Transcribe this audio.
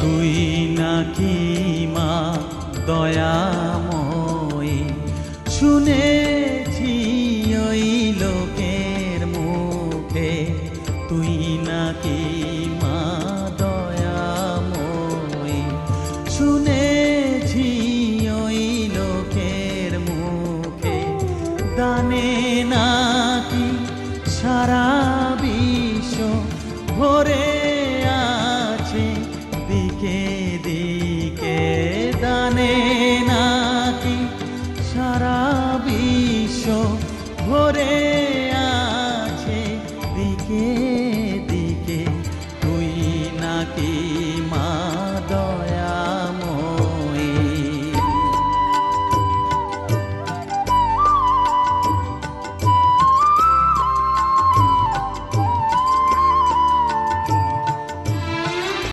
তুই নাকি মা দয়াময়ী, শুনেছি ওই লোকের মুখে তুই নাকি মা দয়াময়ী, শুনেছি ওই লোকের মুখে দানে নাকি সারা বিশ্ব ভরে আছে দিকে দিকে, দানে নাকি সারা বিশ্ব ভরে আছে দিকে দিকে, তুই নাকি মা